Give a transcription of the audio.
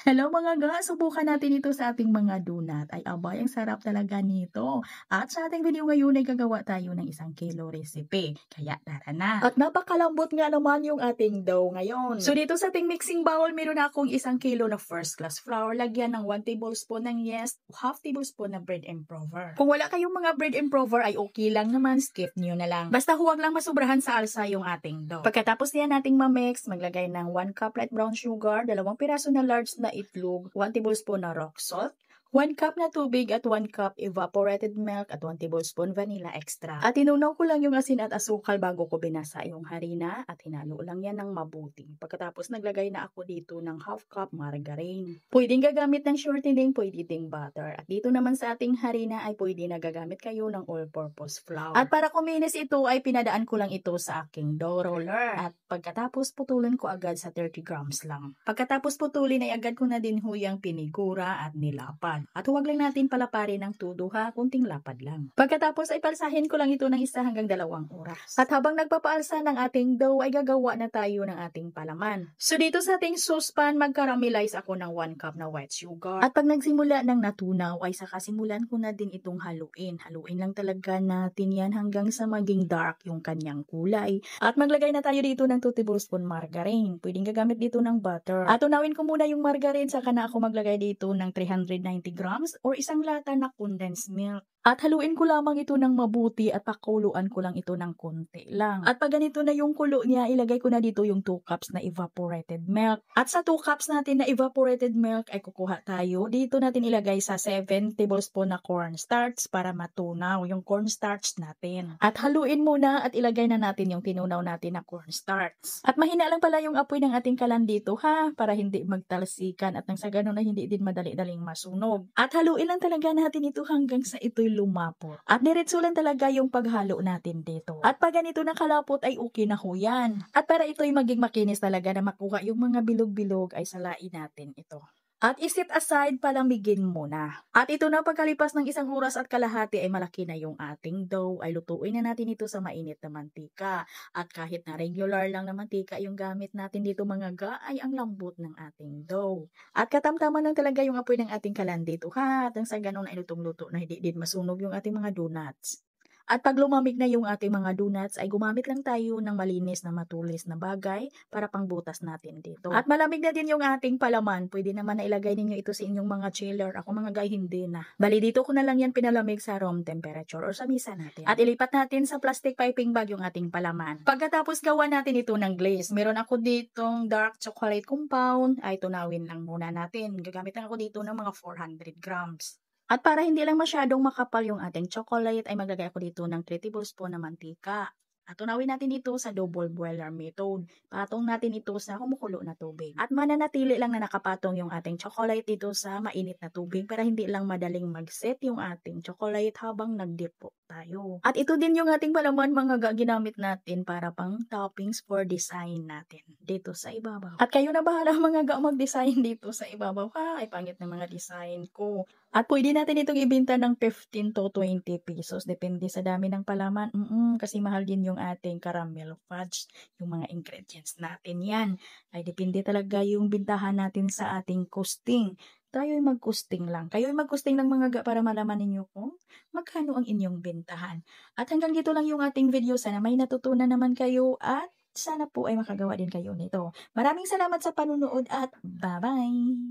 Hello mga ga, subukan natin ito sa ating mga donut. Ay abay, ang sarap talaga nito. At sa ating video ngayon ay gagawa tayo ng 1 kilo recipe. Kaya tara na. At napakalambot nga naman yung ating dough ngayon. So dito sa ating mixing bowl, meron akong 1 kilo na first class flour. Lagyan ng 1 tablespoon ng yeast, half tablespoon na bread improver. Kung wala kayong mga bread improver ay okay lang naman, skip nyo na lang. Basta huwag lang masubrahan sa alsa yung ating dough. Pagkatapos niya nating mamix, maglagay ng 1 cup light brown sugar, 2 piraso na large na itlog, 1 tablespoon na rock salt, 1 cup na tubig at 1 cup evaporated milk at 1 tablespoon vanilla extra. At tinunaw ko lang yung asin at asukal bago ko binasa yung harina at hinalo lang yan ng mabuti. Pagkatapos naglagay na ako dito ng half cup margarine. Pwedeng gagamit ng shortening, pwede ding butter. At dito naman sa ating harina ay pwede na gagamit kayo ng all-purpose flour. At para kuminis ito ay pinadaan ko lang ito sa aking dough roller. At pagkatapos putulin ko agad sa 30 grams lang. Pagkatapos putulin ay agad ko na din huyang pinigura at nilapad. At huwag lang natin palaparin ng tudo ha, kunting lapad lang. Pagkatapos ay palsahin ko lang ito ng 1 hanggang 2 oras. At habang nagpapaalsa ng ating dough ay gagawa na tayo ng ating palaman. So dito sa ating saucepan mag-caramelize ako ng 1 cup na white sugar. At pag nagsimula ng natunaw ay saka simulan ko na din itong haluin. Haluin lang talaga natin yan hanggang sa maging dark yung kanyang kulay. At maglagay na tayo dito ng 2 tablespoon margarine. Pwedeng gagamit dito ng butter. At unawin ko muna yung margarine saka na ako maglagay dito ng 390 grams or 1 lata na condensed milk. At haluin ko lamang ito ng mabuti at pakuluan ko lang ito ng konti lang. At pag ganito na yung kulo niya, ilagay ko na dito yung 2 cups na evaporated milk. At sa 2 cups natin na evaporated milk ay kukuha tayo. Dito natin ilagay sa 7 tablespoon na cornstarch para matunaw yung cornstarch natin. At haluin muna at ilagay na natin yung tinunaw natin na cornstarch. At mahina lang pala yung apoy ng ating kalan dito ha, para hindi magtalsikan at nang sa ganun na hindi din madali-daling masunog. At haluin lang talaga natin ito hanggang sa ito'y lumapot. At diretso lang talaga yung paghalo natin dito. At pag ganito na kalapot ay okay na ho yan. At para ito'y maging makinis talaga na makuha yung mga bilog-bilog ay salain natin ito. At iset aside palamigin muna. At ito na pagkalipas ng 1 oras at kalahati ay malaki na yung ating dough. Ay lutuin na natin ito sa mainit na mantika. At kahit na regular lang na mantika yung gamit natin dito mga ga, ay ang lambot ng ating dough. At katamtaman lang talaga yung apoy ng ating kalan dito ha. At sa ganun ay lutong-luto na hindi din masunog yung ating mga donuts. At pag lumamig na yung ating mga donuts, ay gumamit lang tayo ng malinis na matulis na bagay para pangbutas natin dito. At malamig na din yung ating palaman. Pwede naman na ilagay ninyo ito sa inyong mga chiller. Ako mga guy, hindi na. Bali, dito ko na lang yan pinalamig sa room temperature or sa misa natin. At ilipat natin sa plastic piping bag yung ating palaman. Pagkatapos gawa natin ito ng glaze, meron ako ditong dark chocolate compound. Ay, tunawin lang muna natin. Gagamit lang ako dito ng mga 400 grams. At para hindi lang masyadong makapal yung ating chocolate, ay maglagay ako dito ng 3 tablespoon na mantika. At tunawin natin ito sa double boiler method. Patong natin ito sa kumukulo na tubig. At mananatili lang na nakapatong yung ating chocolate dito sa mainit na tubig para hindi lang madaling mag-set yung ating chocolate habang nag-dip po tayo. At ito din yung ating palaman mga ginamit natin para pang toppings for design natin dito sa ibabaw. At kayo na bahala mga mag-design dito sa ibabaw ha. Ay pangit na mga design ko. At pwede natin itong ibenta ng 15 to 20 pesos. Depende sa dami ng palaman. Kasi mahal din yung ating caramel fudge. Yung mga ingredients natin yan. Ay depende talaga yung bintahan natin sa ating costing. Tayo ay mag-costing lang. Kayo ay mag-costing ng mga para malaman ninyo kung magkano ang inyong bintahan. At hanggang dito lang yung ating video. Sana may natutunan naman kayo at sana po ay makagawa din kayo nito. Maraming salamat sa panunood at bye-bye!